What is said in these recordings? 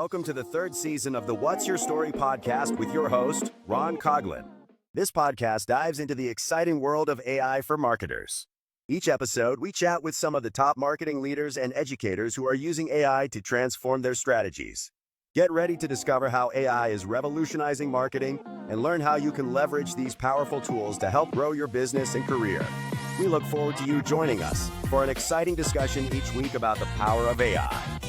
Welcome to the third season of the What's Your Story podcast with your host, Ron Coughlin. This podcast dives into the exciting world of AI for marketers. Each episode, we chat with some of the top marketing leaders and educators who are using AI to transform their strategies. Get ready to discover how AI is revolutionizing marketing and learn how you can leverage these powerful tools to help grow your business and career. We look forward to you joining us for an exciting discussion each week about the power of AI.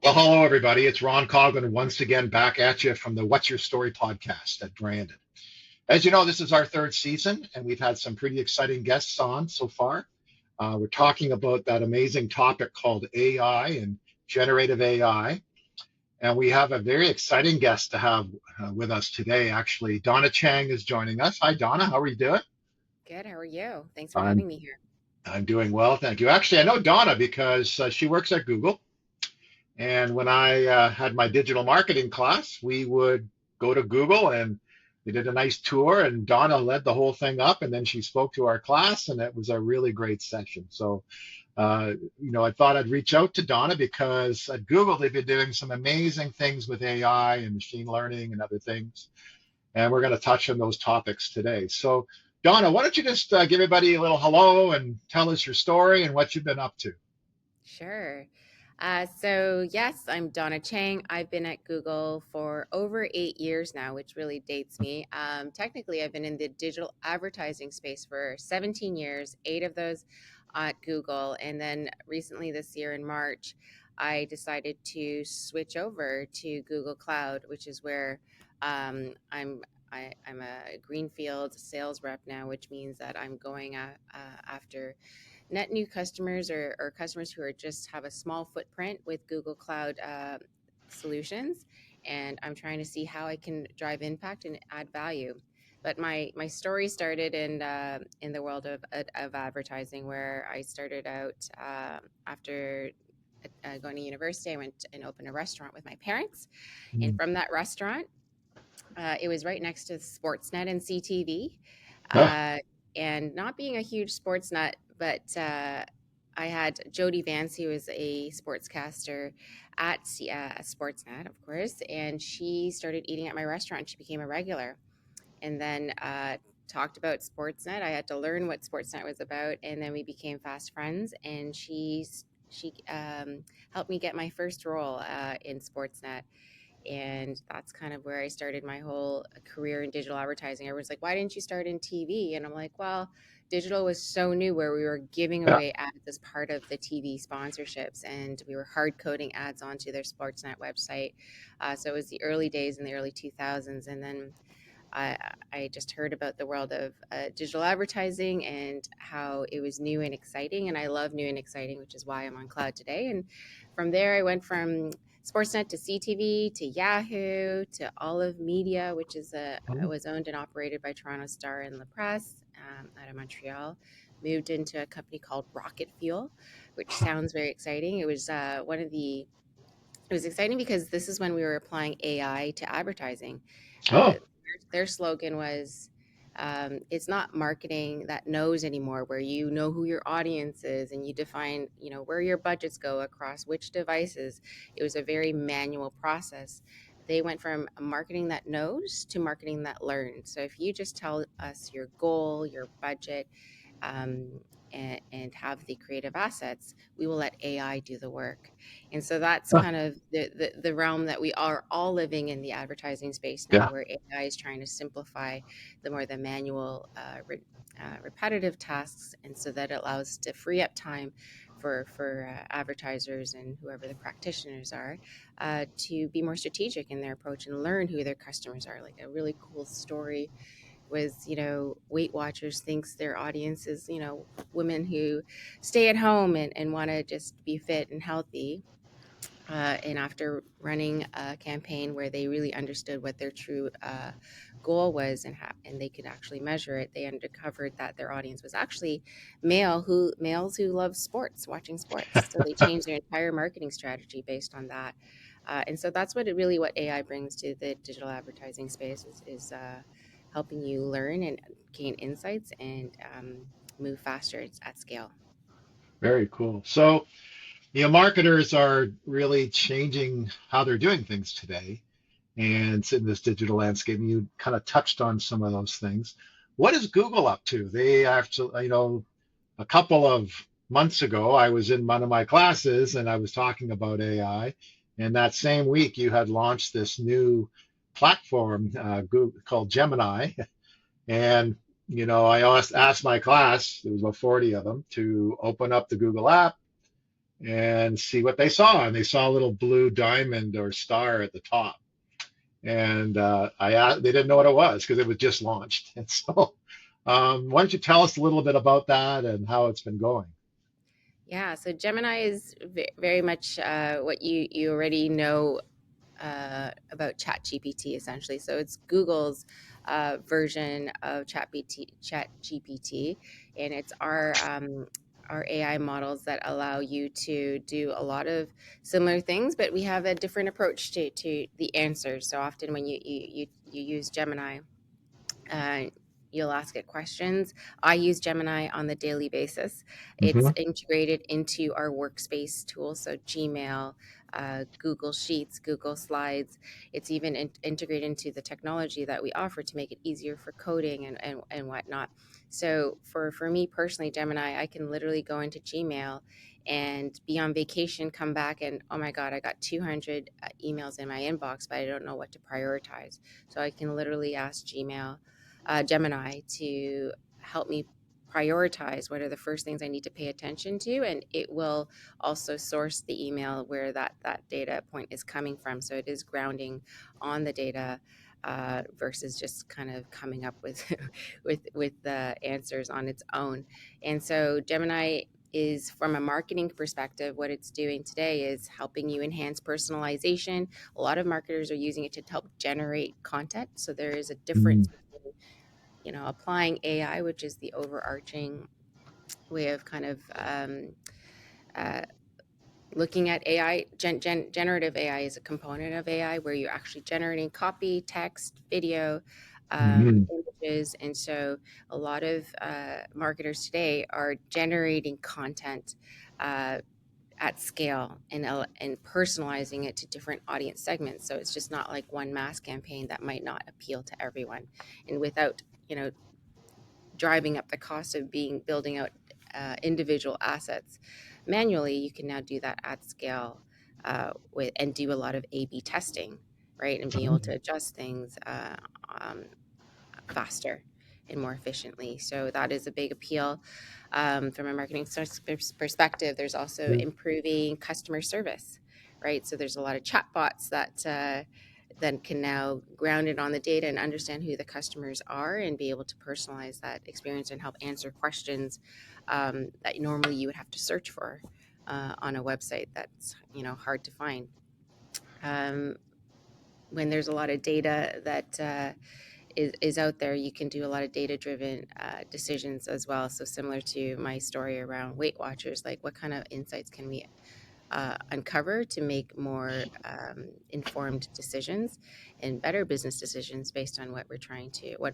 Well, hello, everybody. It's Ron Coughlin once again back at you from the What's Your Story podcast at Brandon. As you know, this is our third season, and we've had some pretty exciting guests on so far. We're talking about that amazing topic called AI and generative AI. And we have a very exciting guest to have with us today, actually. Donna Chang is joining us. Hi, Donna. How are you doing? Good. How are you? Thanks for having me here. I'm doing well, thank you. Actually, I know Donna because she works at Google. And when I had my digital marketing class, we would go to Google and we did a nice tour, and Donna led the whole thing up, and then she spoke to our class, and it was a really great session. So, I thought I'd reach out to Donna because at Google, they've been doing some amazing things with AI and machine learning and other things. And we're going to touch on those topics today. So, Donna, why don't you just give everybody a little hello and tell us your story and what you've been up to? Sure. So yes, I'm Donna Chang. I've been at Google for over 8 years now, which really dates me. Technically, I've been in the digital advertising space for 17 years, 8 of those at Google. And then recently this year in March, I decided to switch over to Google Cloud, which is where I'm a greenfield sales rep now, which means that I'm going after net new customers or customers who are just have a small footprint with Google Cloud solutions. And I'm trying to see how I can drive impact and add value. But my story started in the world of advertising, where I started out after going to university. I went and opened a restaurant with my parents. And from that restaurant, it was right next to Sportsnet and CTV. And not being a huge sports nut, but I had Jody Vance, who was a sportscaster at Sportsnet, of course, and she started eating at my restaurant. She became a regular, and then talked about Sportsnet. I had to learn what Sportsnet was about, and then we became fast friends. And she helped me get my first role in Sportsnet. And that's kind of where I started my whole career in digital advertising. Everyone's like, why didn't you start in TV? And I'm like, well, digital was so new, where we were giving away ads as part of the TV sponsorships, and we were hard coding ads onto their Sportsnet website. So it was the early days in the early 2000s. And then I just heard about the world of digital advertising and how it was new and exciting. And I love new and exciting, which is why I'm on cloud today. And from there, I went from Sportsnet to CTV to Yahoo to Olive Media, which is was owned and operated by Toronto Star and La Presse out of Montreal. Moved into a company called Rocket Fuel, which sounds very exciting. It was it was exciting because this is when we were applying AI to advertising. Their slogan was, it's not marketing that knows anymore, where you know who your audience is and you define, where your budgets go across which devices. It was a very manual process. They went from marketing that knows to marketing that learns. So if you just tell us your goal, your budget, and have the creative assets, we will let AI do the work. And so that's kind of the realm that we are all living in, the advertising space now, where AI is trying to simplify the manual, repetitive tasks, and so that it allows to free up time for advertisers and whoever the practitioners are to be more strategic in their approach and learn who their customers are. Like a really cool story was, Weight Watchers thinks their audience is, women who stay at home and want to just be fit and healthy. And after running a campaign where they really understood what their true goal was and they could actually measure it, they uncovered that their audience was actually males who love sports, watching sports. So they changed their entire marketing strategy based on that. And so that's what AI brings to the digital advertising space is helping you learn and gain insights and move faster at scale. Very cool. So Marketers are really changing how they're doing things today, and it's in this digital landscape. And you kind of touched on some of those things. What is Google up to? They actually, a couple of months ago, I was in one of my classes and I was talking about AI. And that same week, you had launched this new platform Google, called Gemini. And, I asked my class, there was about 40 of them, to open up the Google app and see what they saw. And they saw a little blue diamond or star at the top. And I asked, they didn't know what it was because it was just launched. And so, why don't you tell us a little bit about that and how it's been going? Yeah, so Gemini is very much what you already know about ChatGPT, essentially. So it's Google's version of ChatGPT, and it's our AI models that allow you to do a lot of similar things, but we have a different approach to the answers. So often when you use Gemini, uh, you'll ask it questions. I use Gemini on the daily basis. It's Hmm. integrated into our workspace tools, so Gmail, Google Sheets, Google Slides. It's even integrated into the technology that we offer to make it easier for coding and whatnot. So for me personally, Gemini, I can literally go into Gmail and be on vacation, come back, and oh my God, I got 200 emails in my inbox, but I don't know what to prioritize. So I can literally ask Gemini to help me prioritize what are the first things I need to pay attention to, and it will also source the email where that data point is coming from. So it is grounding on the data versus just kind of coming up with with the answers on its own. And so Gemini is, from a marketing perspective, what it's doing today is helping you enhance personalization. A lot of marketers are using it to help generate content. So there is a difference Mm-hmm. between applying AI, which is the overarching way of kind of uh, looking at AI. Generative AI is a component of AI where you're actually generating copy, text, video, images. And so a lot of marketers today are generating content uh, at scale and personalizing it to different audience segments. So it's just not like one mass campaign that might not appeal to everyone. And without, driving up the cost of building out individual assets manually, you can now do that at scale with and do a lot of A/B testing, right, and be able to adjust things um, faster and more efficiently. So that is a big appeal from a marketing perspective. There's also improving customer service, right? So there's a lot of chatbots that can now ground it on the data and understand who the customers are and be able to personalize that experience and help answer questions that normally you would have to search for on a website that's hard to find. Um, when there's a lot of data that is out there, you can do a lot of data driven decisions as well. So similar to my story around Weight Watchers, like what kind of insights can we uncover to make more informed decisions and better business decisions based on what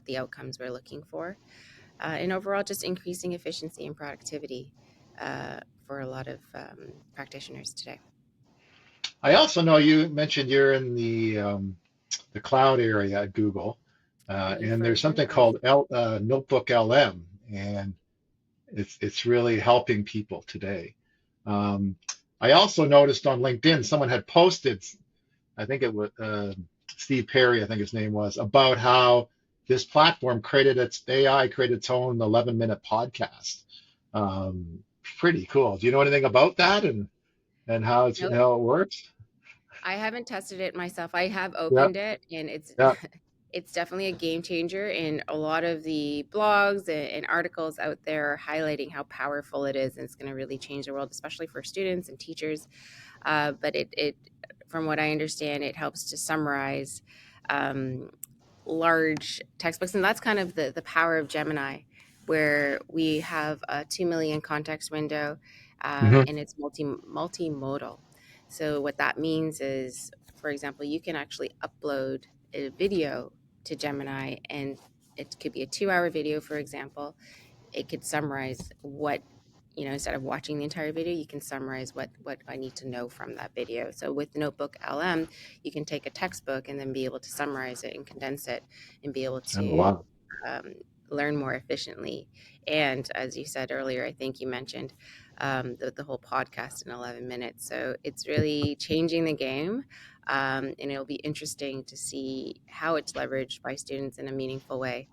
the outcomes we're looking for, and overall just increasing efficiency and productivity for a lot of practitioners today. I also know you mentioned you're in the cloud area at Google, A and there's version something of called Notebook LM, and it's really helping people today. Um, I also noticed on LinkedIn someone had posted, I think it was Steve Perry, I think his name was, about how this platform created its AI created its own 11-minute podcast. Um, Pretty cool. Do you know anything about that and Nope, how it works? I haven't tested it myself. I have Yeah, opened it, and it's yeah. it's definitely a game changer. And a lot of the blogs and articles out there are highlighting how powerful it is, and it's going to really change the world, especially for students and teachers. But from what I understand, it helps to summarize um, large textbooks, and that's kind of the power of Gemini, where we have a 2 million context window, Hmm. and it's multimodal. So what that means is, for example, you can actually upload a video to Gemini, and it could be a 2-hour video, for example. It could summarize what instead of watching the entire video, you can summarize what I need to know from that video. So with Notebook LM, you can take a textbook and then be able to summarize it and condense it and be able Oh, to wow. learn more efficiently. And as you said earlier, I think you mentioned the whole podcast in 11 minutes. So it's really changing the game. And it'll be interesting to see how it's leveraged by students in a meaningful way.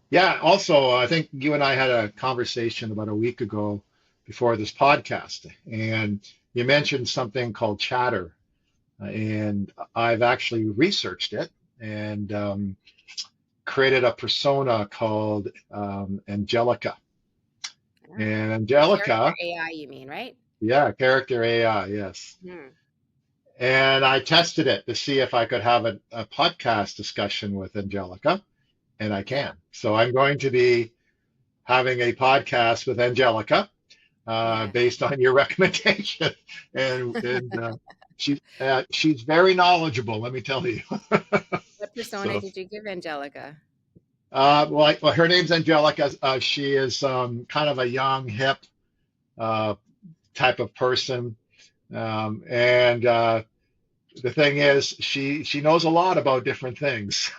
Yeah. Also, I think you and I had a conversation about a week ago before this podcast, and you mentioned something called chatter. And I've actually researched it and created a persona called Angelica. And Character Angelica, AI, you mean, right? yeah, character AI, yes. Hmm. And I tested it to see if I could have a podcast discussion with Angelica, and I Yeah. can. So I'm going to be having a podcast with Angelica Yeah. based on your recommendation. And she's very knowledgeable, let me tell you. What persona So, did you give Angelica? well, her name's Angelica. She is kind of a young, hip uh, type of person. And the thing is, she knows a lot about different things.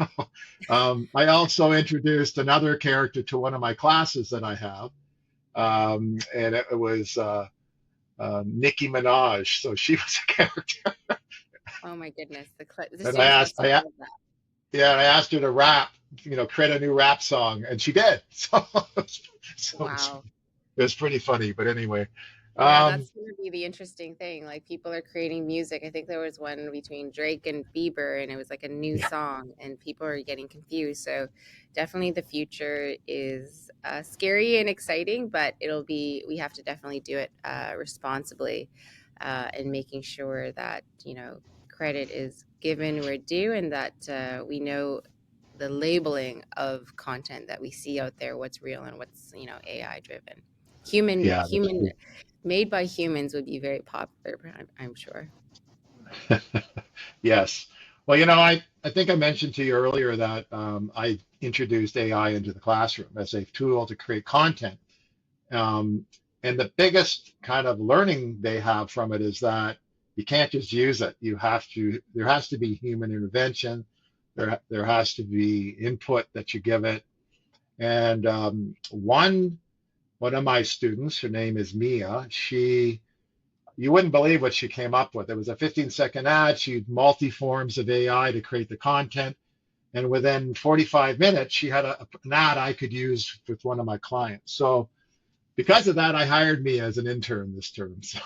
I also introduced another character to one of my classes that I have, and it was Nicki Minaj. So she was a character, Oh my goodness, the and students must have loved that. yeah, I asked her to rap, create a new rap song, and she did. So Wow. it was pretty funny. But anyway, Yeah, um, that's going to be the interesting thing. Like people are creating music. I think there was one between Drake and Bieber, and it was like a new yeah, song, and people are getting confused. So definitely the future is scary and exciting, but we have to definitely do it responsibly and making sure that, credit is given where due and that we know the labeling of content that we see out there, what's real and what's, AI driven. yeah, that's Human true. made by humans would be very popular, I'm sure. Yes. Well, I think I mentioned to you earlier that I introduced AI into the classroom as a tool to create content. Um, and the biggest kind of learning they have from it is that you can't just use it. There has to be human intervention. There has to be input that you give it. And one of my students, her name is Mia, you wouldn't believe what she came up with. It was a 15-second ad. She used multi-forms of AI to create the content. And within 45 minutes, she had an ad I could use with one of my clients. So because of that, I hired me as an intern this term. So,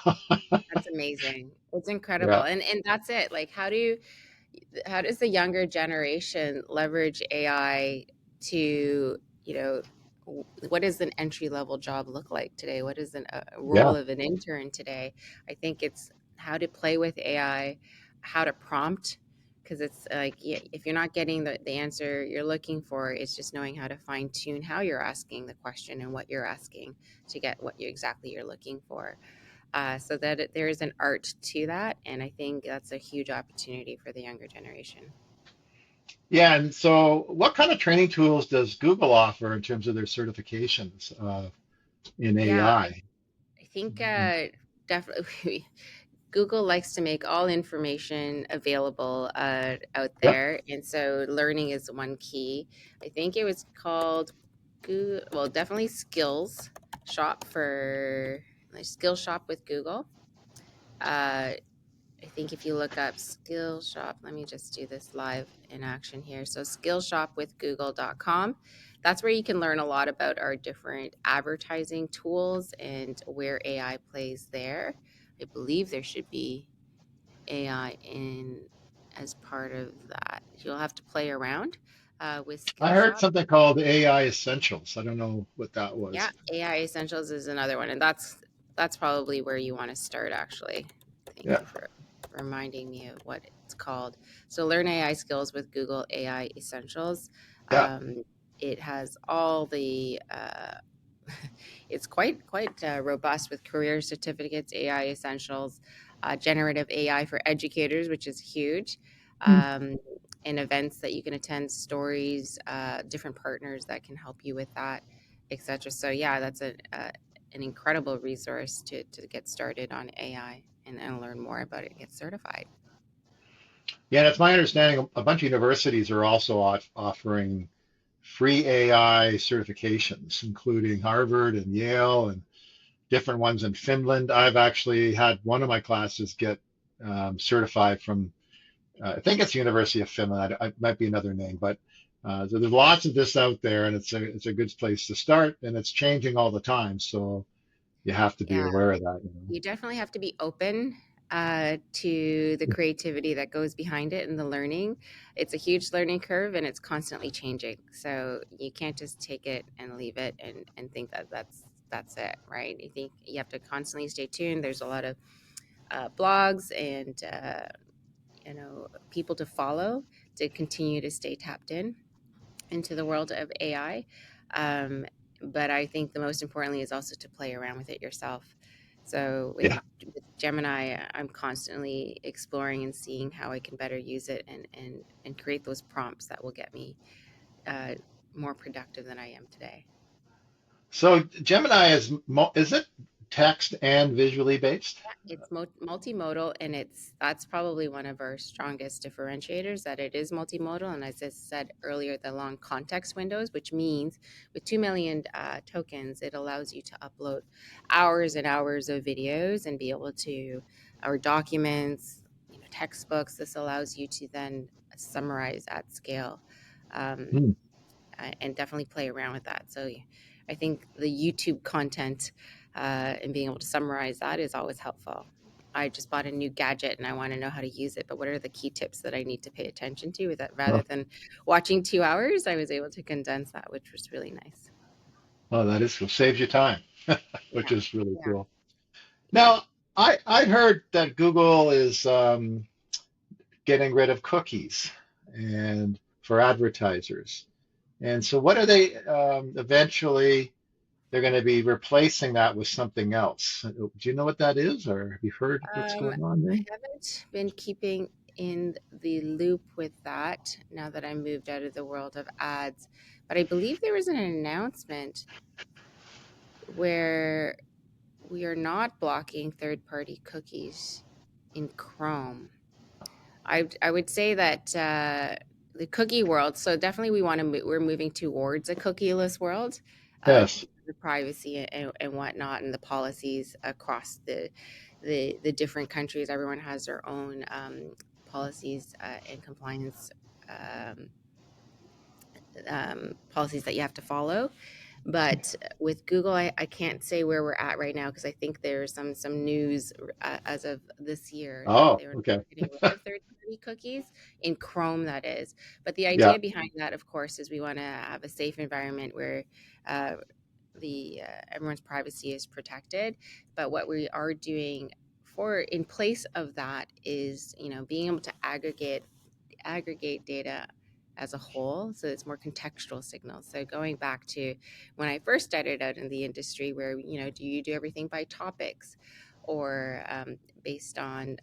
That's amazing. It's incredible. yeah, And that's it. Like how does the younger generation leverage AI to, what does an entry level job look like today? What is a role yeah, of an intern today? I think it's how to play with AI, how to prompt, because it's like, yeah, if you're not getting the answer you're looking for, it's just knowing how to fine tune how you're asking the question and what you're asking to get what exactly you're looking for. So that there is an art to that. And I think that's a huge opportunity for the younger generation. yeah. And so, what kind of training tools does Google offer in terms of their certifications in Yeah, AI? I think definitely Google likes to make all information available out Yep. there. And so learning is one key. I think it was called Google, well, definitely Skill Shop with Google. Uh, I think if you look up Skillshop, let me just do this live in action here. So skillshopwithgoogle.com. That's where you can learn a lot about our different advertising tools and where AI plays there. I believe there should be AI in as part of that. You'll have to play around with I heard Skillshop. something called AI Essentials. I don't know what that Yeah, was. AI Essentials is another one, and that's probably where you want to start. Actually, thank Yeah, you for reminding me of what it's called. So, learn AI skills with Google AI Essentials. yeah. Um, it has all the. It's quite robust with career certificates, AI Essentials, generative AI for educators, which is huge. Um, and events that you can attend, stories, different partners that can help you with that, etc. So yeah, that's an incredible resource to get started on AI and learn more about it, get certified. Yeah, and it's my understanding a bunch of universities are also offering free AI certifications, including Harvard and Yale and different ones in Finland. I've actually had one of my classes get certified from, I think it's the University of Finland. It might be another name, but so there's lots of this out there, and it's a good place to start, and it's changing all the time. So you have to be Yeah, aware of that. You know? you definitely have to be open to the creativity that goes behind it and the learning. It's a huge learning curve and it's constantly changing. So you can't just take it and leave it and think that that's it, right? You think you have to constantly stay tuned. There's a lot of blogs and people to follow to continue to stay tapped in into the world of AI. Um, but I think the most importantly is also to play around with it yourself. So Yeah. with Gemini, I'm constantly exploring and seeing how I can better use it and create those prompts that will get me uh, more productive than I am today. So Gemini is it text and visually based? It's multimodal, and that's probably one of our strongest differentiators, that it is multimodal. And as I said earlier, the long context windows, which means with 2 million tokens, it allows you to upload hours and hours of videos and be able to, or documents, textbooks. This allows you to then summarize at scale. Um, Hmm. and definitely play around with that. So I think the YouTube content and being able to summarize that is always helpful. I just bought a new gadget and I want to know how to use it, but what are the key tips that I need to pay attention to? With that, rather Oh, than watching 2 hours, I was able to condense that, which was really nice. oh, that is cool. Saves you time, which Yeah, is really yeah. cool. Now, I heard that Google is getting rid of cookies and for advertisers. And so what are they eventually they're going to be replacing that with something else. Do you know what that is, or have you heard what's going on I there? haven't been keeping in the loop with that now that I moved out of the world of ads, but I believe there was an announcement where we are not blocking third-party cookies in Chrome. I would say that the cookie world. So definitely, we're moving towards a cookieless world Yes. because of privacy and whatnot, and the policies across the different countries. Everyone has their own policies and compliance um, policies that you have to follow. But with Google, I can't say where we're at right now because I think there's some news as of this year that Oh, they're okay. getting rid of third-party cookies in Chrome, that is. But the Yeah. idea behind that, of course, is we want to have a safe environment where uh, the everyone's privacy is protected. But what we are doing for in place of that is, being able to aggregate data as a whole, so it's more contextual signals. So going back to when I first started out in the industry, where do you do everything by topics, or based on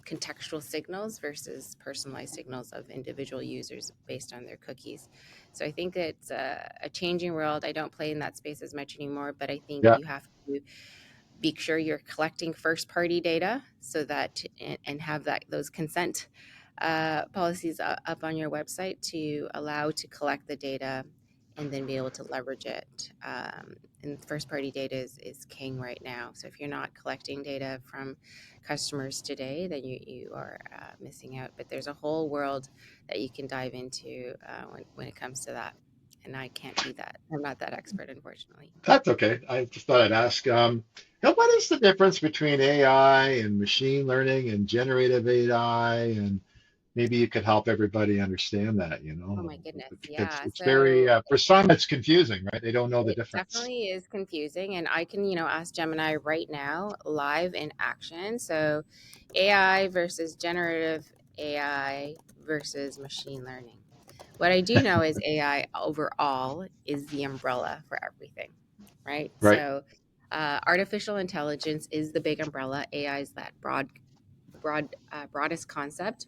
contextual signals versus personalized signals of individual users based on their cookies. So I think it's a changing world. I don't play in that space as much anymore, but I think Yeah. you have to be sure you're collecting first party data so that and have those consent policies up on your website to allow to collect the data and then be able to leverage it. And first party data is king right now. So if you're not collecting data from customers today, then you are missing out. But there's a whole world that you can dive into when it comes to that. And I can't be that. I'm not that expert, unfortunately. That's okay. I just thought I'd ask. Now, what is the difference between AI and machine learning and generative AI? And maybe you could help everybody understand that, Oh my goodness. It's Yeah. it's very So for some it's confusing, right? They don't know the it difference. definitely is confusing. And I can, ask Gemini right now, live in action. So AI versus generative AI versus machine learning. What I do know is AI overall is the umbrella for everything, right? Right. So artificial intelligence is the big umbrella. AI is that broadest concept.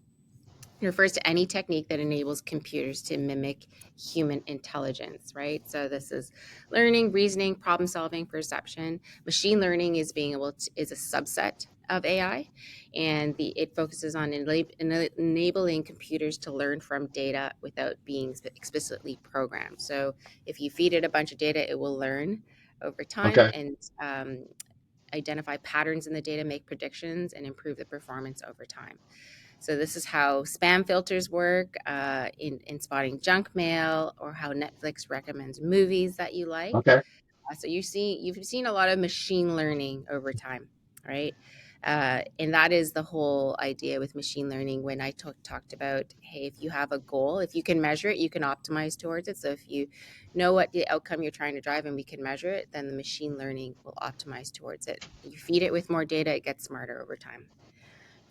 It refers to any technique that enables computers to mimic human intelligence, right? So this is learning, reasoning, problem solving, perception. Machine learning is is a subset of AI, and it focuses on enabling computers to learn from data without being explicitly programmed. So if you feed it a bunch of data, it will learn over time Okay. and identify patterns in the data, make predictions, and improve the performance over time. So this is how spam filters work in spotting junk mail, or how Netflix recommends movies that you like. Okay. So you've seen a lot of machine learning over time, right? And that is the whole idea with machine learning. When I talked about, hey, if you have a goal, if you can measure it, you can optimize towards it. So if you know what the outcome you're trying to drive and we can measure it, then the machine learning will optimize towards it. You feed it with more data, it gets smarter over time.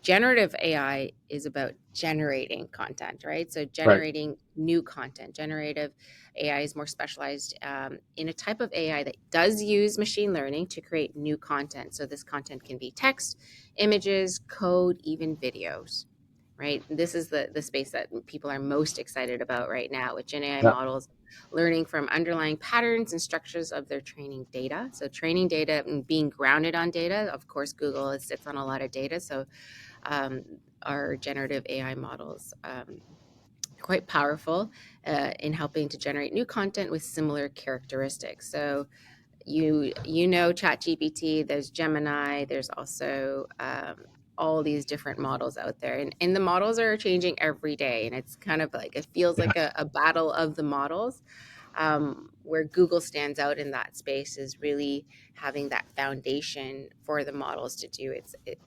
Generative AI is about generating content, right? So Right. generating new content. Generative AI is more specialized in a type of AI that does use machine learning to create new content. So this content can be text, images, code, even videos, right? This is the space that people are most excited about right now, with Gen AI Yeah. models learning from underlying patterns and structures of their training data. So training data and being grounded on data. Of course, Google sits on a lot of data. So um, our generative AI models quite powerful in helping to generate new content with similar characteristics. So you know ChatGPT, there's Gemini, there's also all these different models out there, and the models are changing every day, and it's kind of like, it feels Yeah. like a battle of the models. Where Google stands out in that space is really having that foundation for the models to do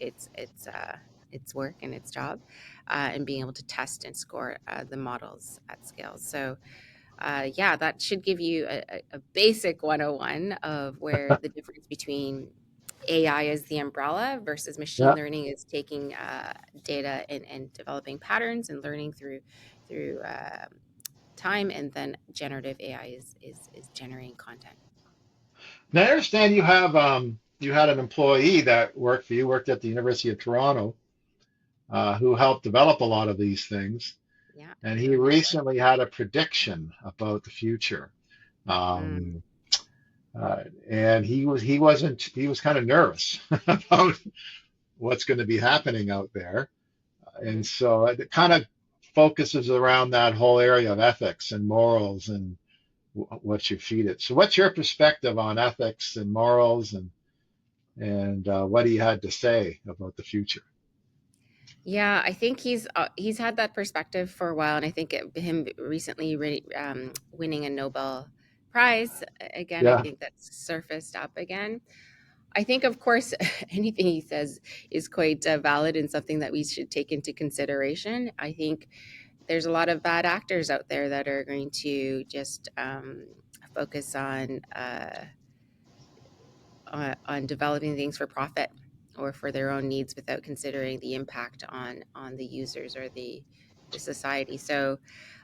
its work and its job, and being able to test and score the models at scale. So yeah, that should give you a basic 101 of where the difference between AI as the umbrella versus machine Yeah. learning is taking data and developing patterns and learning through time, and then generative AI is generating content. Now I understand you had an employee that worked for you, worked at the University of Toronto, who helped develop a lot of these things, Yeah, and I he remember. recently had a prediction about the future. Mm, Um, and he was kind of nervous about what's going to be happening out there. mhm. And so it kind of focuses around that whole area of ethics and morals and what you feed it. So what's your perspective on ethics and morals and what he had to say about the future? Yeah, I think he's had that perspective for a while, and I think him recently winning a Nobel Prize again, I Yeah, think that's surfaced up again. I think, of course, anything he says is quite valid and something that we should take into consideration. I think there's a lot of bad actors out there that are going to just focus on developing things for profit or for their own needs without considering the impact on the users or the society. So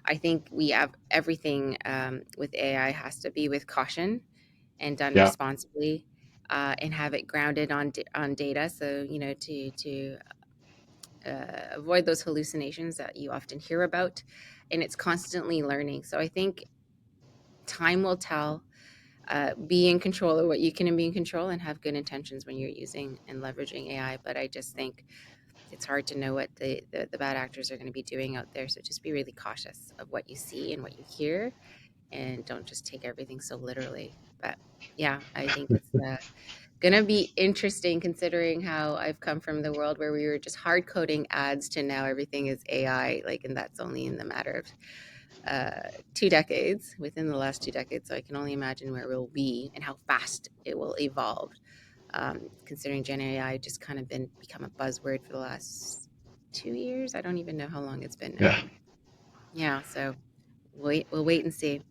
I think we have everything with AI has to be with caution and done yeah, responsibly, and have it grounded on data. So to avoid those hallucinations that you often hear about, and it's constantly learning. So I think time will tell. Be in control of what you can and be in control, and have good intentions when you're using and leveraging AI. But I just think it's hard to know what the bad actors are going to be doing out there. So just be really cautious of what you see and what you hear, and don't just take everything so literally. But yeah, I think it's going to be interesting, considering how I've come from the world where we were just hard coding ads to now everything is AI, like, and that's only in the matter of 2 decades, within the last 2 decades. So I can only imagine where we'll be and how fast it will evolve. Considering Gen AI just kind of become a buzzword for the last 2 years. I don't even know how long it's been yeah. now. Yeah, so we'll wait and see.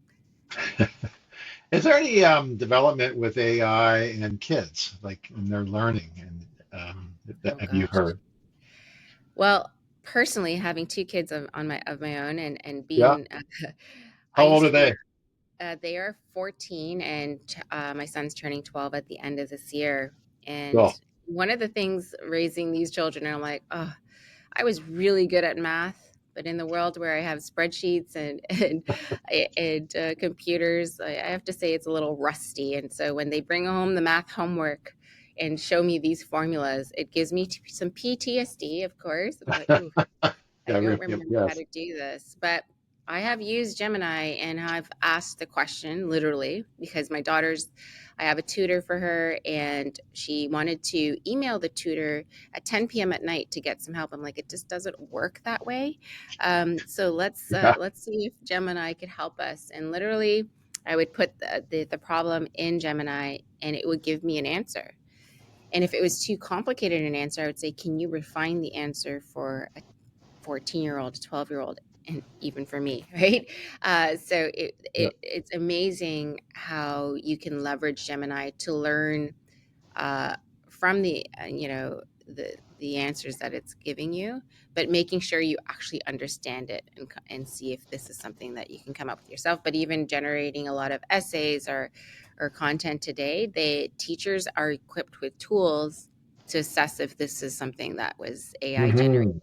Is there any development with AI and kids, like in their learning? And Oh have you gosh. heard? Well, personally, having two kids of my own, and Yeah. being, I How old used are to be. they? They are 14, and my son's turning 12 at the end of this year. And Cool. one of the things raising these children, I'm like, oh, I was really good at math, But in the world where I have spreadsheets and computers, I have to say it's a little rusty. And so when they bring home the math homework and show me these formulas, it gives me some PTSD, of course. I'm like, ooh, I Yeah, don't remember how yes. to do this. But I have used Gemini and I've asked the question literally because I have a tutor for her and she wanted to email the tutor at 10 p.m. at night to get some help. I'm like, it just doesn't work that way. So Yeah. let's see if Gemini could help us. And literally, I would put the problem in Gemini and it would give me an answer. And if it was too complicated an answer, I would say, can you refine the answer for a 14-year-old, 12-year-old, and even for me, right? So Yeah. it's amazing how you can leverage Gemini to learn uh, from the answers that it's giving you, but making sure you actually understand it and see if this is something that you can come up with yourself. But even generating a lot of essays or content today, the teachers are equipped with tools to assess if this is something that was AI generated Hmm.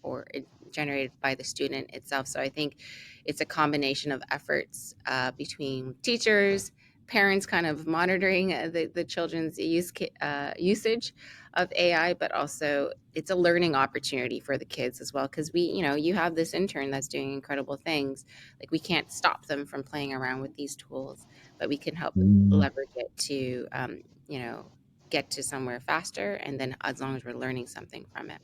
or generated by the student itself. So I think it's a combination of efforts between teachers, parents kind of monitoring the children's usage of AI, but also it's a learning opportunity for the kids as well. Because you have this intern that's doing incredible things. Like we can't stop them from playing around with these tools, but we can help Mm. leverage it to, get to somewhere faster. And then as long as we're learning something from it.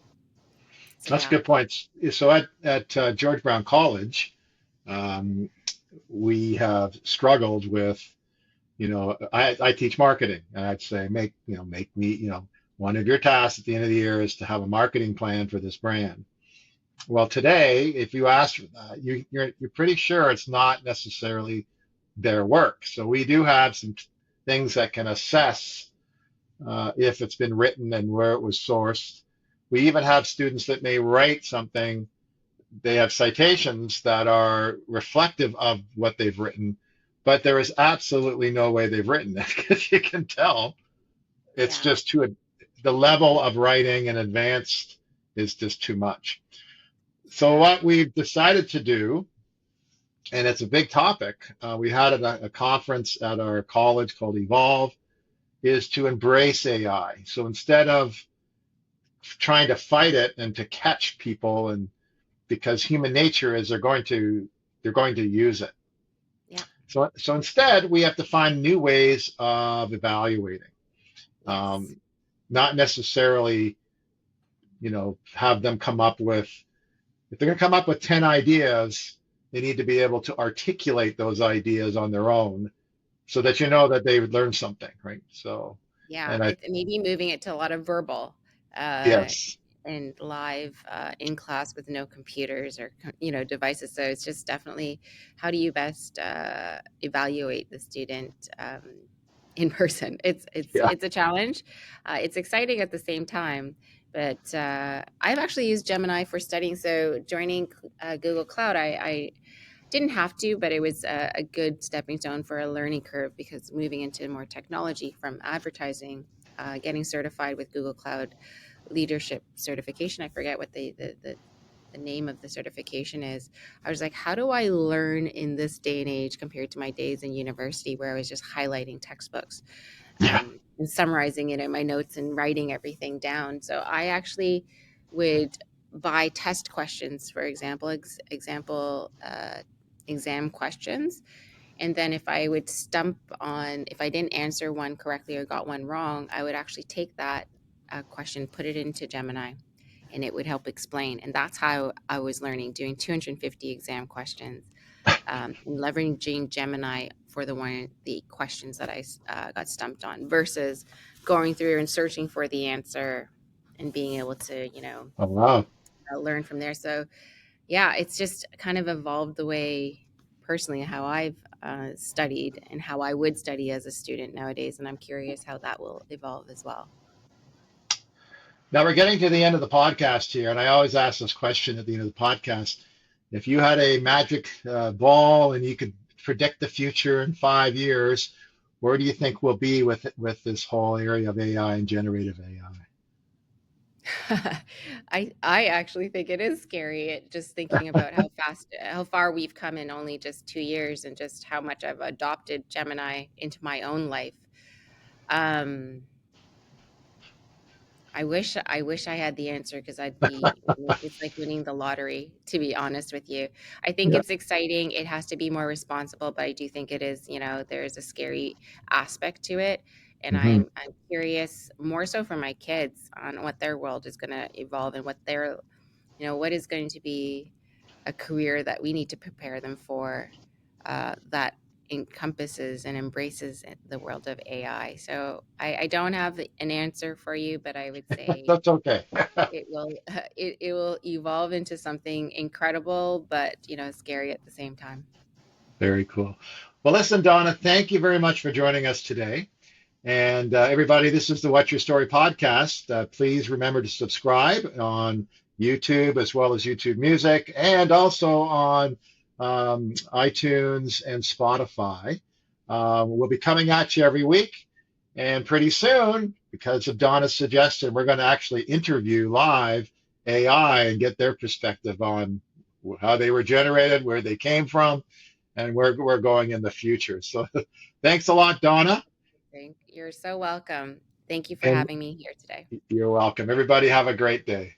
So That's yeah. good points. So at George Brown College, um, we have struggled with, I teach marketing, and I'd say make me, one of your tasks at the end of the year is to have a marketing plan for this brand. Well, today, if you ask for that, you're pretty sure it's not necessarily their work. So we do have some things that can assess if it's been written and where it was sourced. We even have students that may write something. They have citations that are reflective of what they've written, but there is absolutely no way they've written it because you can tell it's Yeah. just the level of writing and advanced is just too much. So Yeah. what we've decided to do, and it's a big topic, we had a conference at our college called Evolve, is to embrace AI. So instead of trying to fight it and to catch people, and because human nature is they're going to use it. Yeah. So instead, we have to find new ways of evaluating. Yes. Um, Not necessarily, have them come up with, if they're going to come up with 10 ideas, they need to be able to articulate those ideas on their own so that you know that they've learned something, right? So, Yeah, and I, maybe moving it to a lot of verbal uh, yes, and live in class with no computers or devices. So it's just definitely how do you best evaluate the student in person? yeah, It's a challenge. It's exciting at the same time. But I've actually used Gemini for studying. So joining Google Cloud, I didn't have to, but it was a good stepping stone for a learning curve because moving into more technology from advertising, getting certified with Google Cloud Leadership Certification. I forget what the name of the certification is. I was like, how do I learn in this day and age compared to my days in university where I was just highlighting textbooks yeah. and summarizing it in my notes and writing everything down. So I actually would buy test questions, for example, exam questions. And then if I didn't answer one correctly or got one wrong, I would actually take that question, put it into Gemini, and it would help explain. And that's how I was learning, doing 250 exam questions, and leveraging Gemini for the questions that I got stumped on versus going through and searching for the answer and being able to, Oh, wow. learn from there. So yeah, it's just kind of evolved the way personally how I've studied and how I would study as a student nowadays. And I'm curious how that will evolve as well. Now we're getting to the end of the podcast here, and I always ask this question at the end of the podcast. If you had a magic ball and you could predict the future in 5 years, where do you think we'll be with this whole area of AI and generative AI? I actually think it is scary, just thinking about how far we've come in only just 2 years, and just how much I've adopted Gemini into my own life. Um, I wish I had the answer, because I'd be it's like winning the lottery, to be honest with you. I think Yeah. it's exciting. It has to be more responsible, but I do think it is, there's a scary aspect to it. And Hmm. I'm curious, more so for my kids, on what their world is going to evolve, and what is going to be a career that we need to prepare them for, that encompasses and embraces the world of AI. So I don't have an answer for you, but I would say That's okay. it will it will evolve into something incredible, but scary at the same time. Very cool. Well, listen, Donna, thank you very much for joining us today. And everybody, this is the What's Your Story podcast. Please remember to subscribe on YouTube as well as YouTube Music, and also on iTunes and Spotify. We'll be coming at you every week. And pretty soon, because of Donna's suggestion, we're going to actually interview live AI and get their perspective on how they were generated, where they came from, and where we're going in the future. So thanks a lot, Donna. You're so welcome. Thank you for And having me here today. you're welcome. Everybody have a great day.